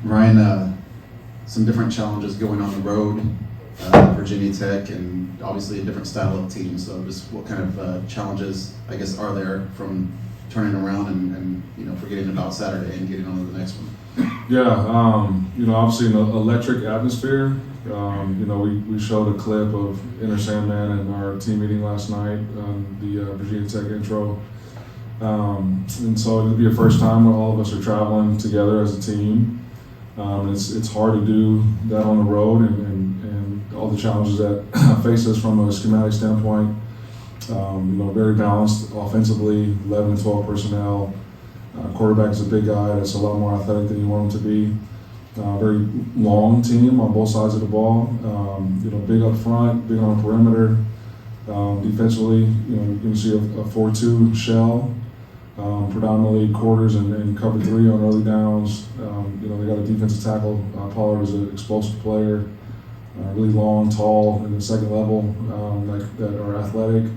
Ryan, some different challenges going on the road, Virginia Tech, and obviously a different style of team. So just what kind of challenges, I guess, are there from turning around and forgetting about Saturday and getting on to the next one? Yeah, obviously an electric atmosphere. We showed a clip of Inner Sandman in our team meeting last night on the Virginia Tech intro. And so it'll be a first time where all of us are traveling together as a team. It's hard to do that on the road and all the challenges that face us from a schematic standpoint. Very balanced offensively, 11 and 12 personnel. Quarterback is a big guy that's a lot more athletic than you want him to be. Very long team on both sides of the ball. Big up front, big on the perimeter. Defensively, you can see a 4-2 shell. Predominantly quarters and cover 3 on early downs. They got a defensive tackle. Pollard is an explosive player, really long, tall in the second level, that are athletic,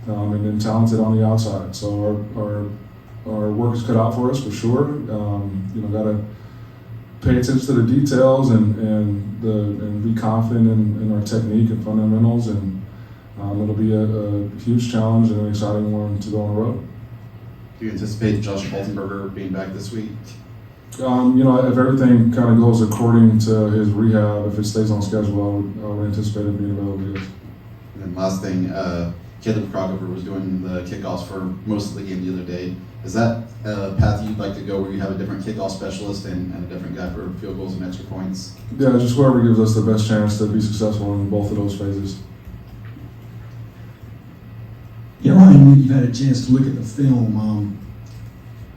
and then talented on the outside. So our work is cut out for us for sure. Got to pay attention to the details and be confident in our technique and fundamentals, and it'll be a huge challenge and an exciting one to go on the road. Do you anticipate Josh Boltenberger being back this week? If everything kind of goes according to his rehab, if it stays on schedule, I would anticipate him being available. Yes. And then last thing, Caleb Crockover was doing the kickoffs for most of the game the other day. Is that a path you'd like to go where you have a different kickoff specialist and a different guy for field goals and extra points? Yeah, just whoever gives us the best chance to be successful in both of those phases. Yeah, Ryan, you've had a chance to look at the film.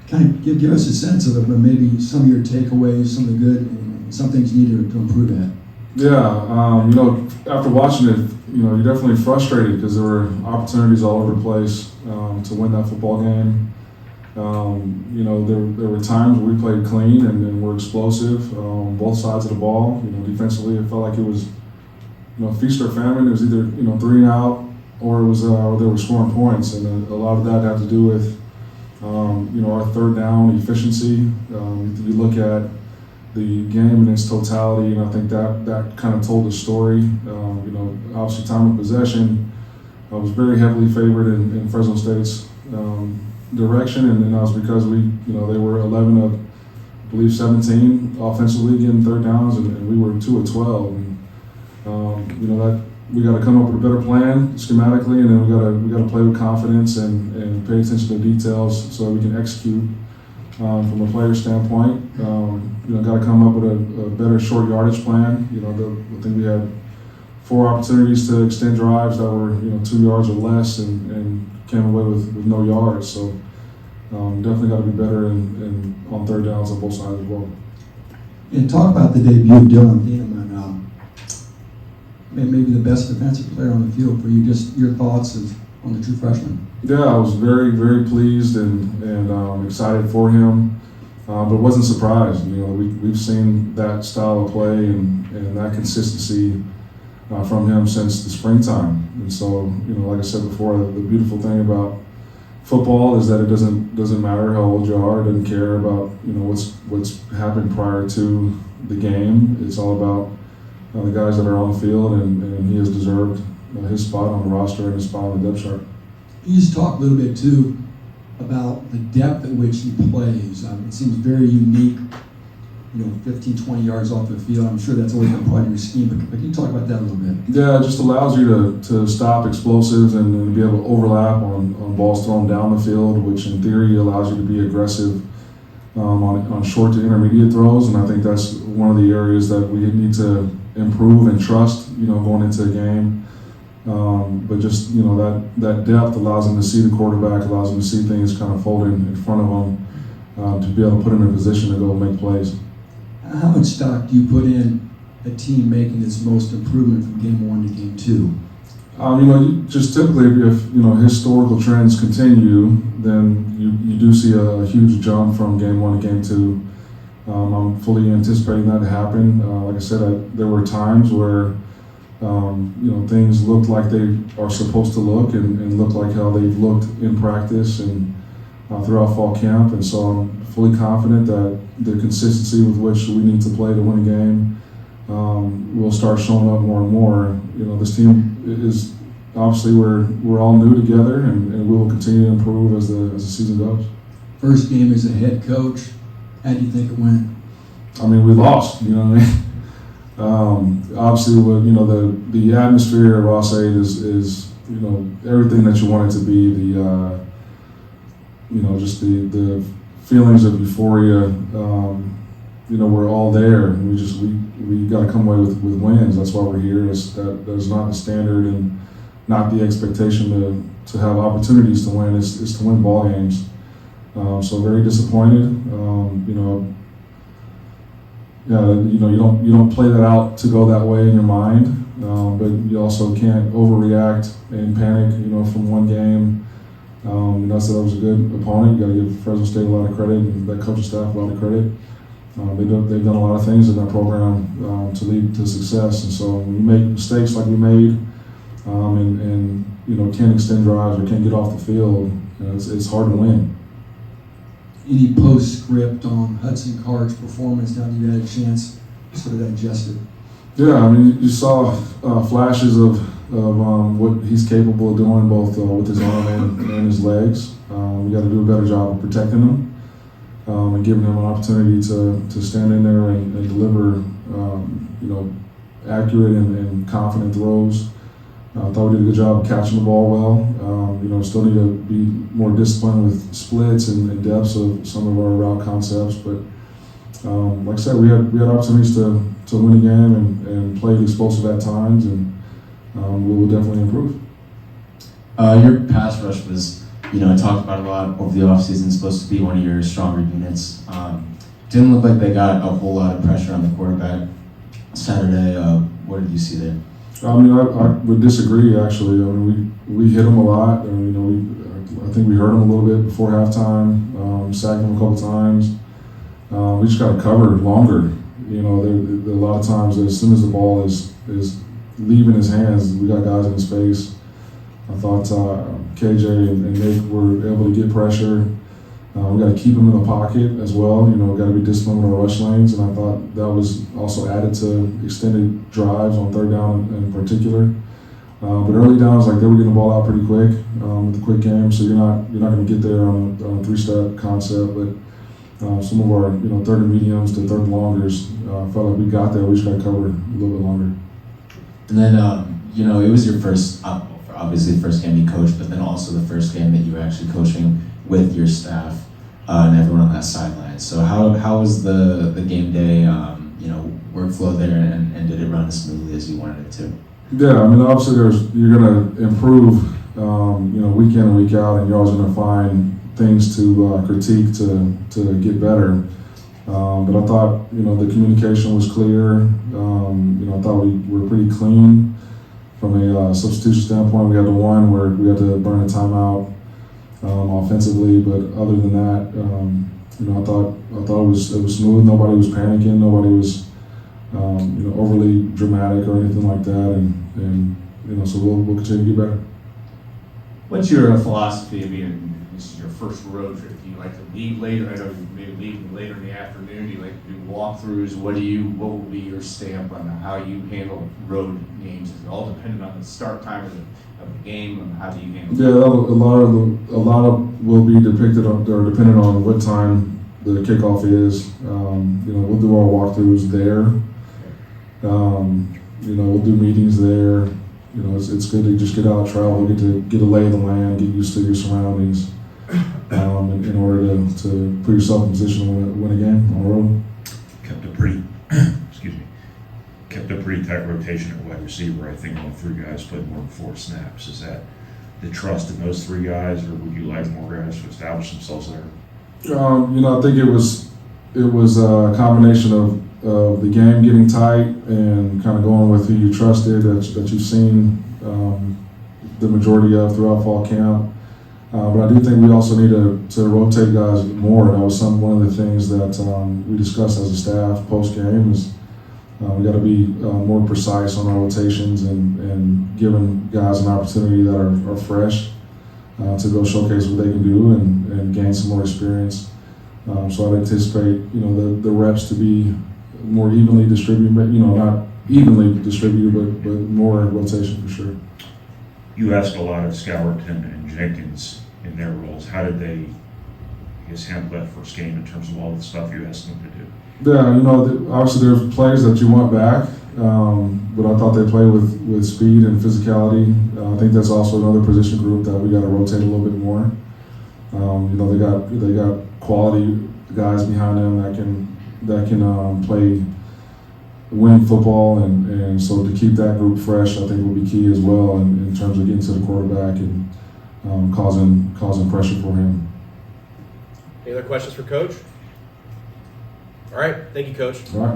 Kind of give us a sense of maybe some of your takeaways, some of the good, and some things you need to improve at. Yeah, after watching it, you're definitely frustrated because there were opportunities all over the place to win that football game. There were times where we played clean and were explosive on both sides of the ball. Defensively, it felt like it was, feast or famine. It was either 3 and out, or it was they were scoring points, and a lot of that had to do with our third down efficiency. You look at the game in its totality, and I think that kind of told the story. Obviously time of possession was very heavily favored in Fresno State's direction, and that was because they were 11 of, I believe, 17 offensively getting third downs, and we were 2 of 12. And that we got to come up with a better plan schematically, and then we got to play with confidence and pay attention to details so we can execute from a player standpoint. Got to come up with a better short yardage plan. I think we had 4 opportunities to extend drives that were 2 yards or less, and came away with no yards. So definitely got to be better on third downs on both sides as well. And talk about the debut of Dylan Thieneman, maybe the best defensive player on the field for you. Just your thoughts on the true freshman. Yeah, I was very, very pleased and excited for him, but wasn't surprised. We've seen that style of play and that consistency from him since the springtime. And so, like I said before, the beautiful thing about football is that it doesn't matter how old you are. It doesn't care about what's happened prior to the game. It's all about the guys that are on the field, and he has deserved his spot on the roster and his spot on the depth chart. Can you just talk a little bit too about the depth at which he plays? It seems very unique. 15, 20 yards off the field. I'm sure that's always been part of your scheme, but can you talk about that a little bit? Yeah, it just allows you to stop explosives and be able to overlap on balls thrown down the field, which in theory allows you to be aggressive on short to intermediate throws, and I think that's one of the areas that we need to improve and trust, going into a game. But just, that depth allows them to see the quarterback, allows them to see things kind of folding in front of them, to be able to put them in a position to go make plays. How much stock do you put in a team making its most improvement from game 1 to game 2? Just typically, if historical trends continue, then you do see a huge jump from game 1 to game 2. I'm fully anticipating that to happen. Like I said, there were times where things looked like they are supposed to look and look like how they've looked in practice and throughout fall camp. And so I'm fully confident that the consistency with which we need to play to win a game will start showing up more and more. You know, this team is obviously we're all new together, and we will continue to improve as the season goes. First game as a head coach, how do you think it went? I mean, we lost. You know what I mean? Obviously, you know, the atmosphere at Ross-Ade is you know everything that you want it to be. You know, just the feelings of euphoria. You know, we're all there, and we got to come away with wins. That's why we're here. That's not the standard and not the expectation to have opportunities to win. It's to win ball games. So very disappointed. You know. Yeah, you know, you don't play that out to go that way in your mind, but you also can't overreact and panic. You know, from one game. You know, so that was a good opponent. You got to give Fresno State a lot of credit and that coaching staff a lot of credit. They've done a lot of things in that program to lead to success. And so when you make mistakes like we made, and you know can't extend drives or can't get off the field, you know, it's hard to win. Any postscript on Hudson Card's performance now that you had a chance to sort of digest it? Yeah, I mean, you saw flashes of what he's capable of doing, both with his arm and his legs. We got to do a better job of protecting him and giving him an opportunity to stand in there and deliver, you know, accurate and confident throws. I thought we did a good job of catching the ball well. You know, still need to be more disciplined with splits and depths of some of our route concepts. But like I said, we had opportunities to win a game and play explosive at times, and we will definitely improve. Your pass rush was, you know, talked about a lot over the offseason, supposed to be one of your stronger units. Didn't look like they got a whole lot of pressure on the quarterback Saturday. What did you see there? I mean, I would disagree, actually. I mean, we hit him a lot. You know, I think we hurt him a little bit before halftime, sacked him a couple times. We just got to cover longer. You know, a lot of times, as soon as the ball is leaving his hands, we got guys in his face. I thought KJ and Nick were able to get pressure. We got to keep him in the pocket as well. You know, got to be disciplined with our rush lanes, and I thought that was also added to extended drives on third down in particular. But early downs, like they were getting the ball out pretty quick with the quick game, so you're not going to get there on a three-step concept. But some of our third and mediums to third and longers felt like we got there. We just got to cover a little bit longer. And then it was your first, obviously the first game you coached, but then also the first game that you were actually coaching with your staff and everyone on that sideline. So how was the game day workflow there, and did it run as smoothly as you wanted it to? Yeah, I mean, obviously you're going to improve, week in and week out, and you're always going to find things to critique to get better. But I thought, the communication was clear. I thought we were pretty clean from a substitution standpoint. We had the one where we had to burn a timeout offensively, but other than that, I thought it was smooth. Nobody was panicking. Nobody was overly dramatic or anything like that. And so we'll continue to get better. What's your philosophy? I mean, this is your first road trip. Do you like to leave later? I know you maybe leave later in the afternoon. Do you like to do walkthroughs? What will be your stamp on how you handle road games? Is it all dependent on the start time of the game, and how do you handle it? Yeah, a lot of will be dependent on what time the kickoff is. We'll do our walkthroughs there. We'll do meetings there. It's good to just get out, travel, get a lay of the land, get used to your surroundings, in order to put yourself in position to win a game on the road. Kept a pretty tight rotation at wide receiver. I think all three guys played more than 4 snaps. Is that the trust in those 3 guys, or would you like more guys to establish themselves there? I think it was a combination of the game getting tight and kind of going with who you trusted that you've seen the majority of throughout fall camp. But I do think we also need to rotate guys more. That was one of the things that we discussed as a staff post game is we got to be more precise on our rotations and giving guys an opportunity that are fresh to go showcase what they can do and gain some more experience. So I'd anticipate, you know, the reps to be more evenly distributed, but, you know, not evenly distributed, but more in rotation for sure. You asked a lot of Scourton and Jenkins in their roles. How did they, I guess, handle that first game in terms of all the stuff you asked them to do? Yeah, you know, obviously there's players that you want back, but I thought they played with speed and physicality. I think that's also another position group that we got to rotate a little bit more. You know, they got quality guys behind them that can play win football, and so to keep that group fresh, I think will be key as well in terms of getting to the quarterback and causing pressure for him. Any other questions for Coach? All right, thank you, Coach. All right.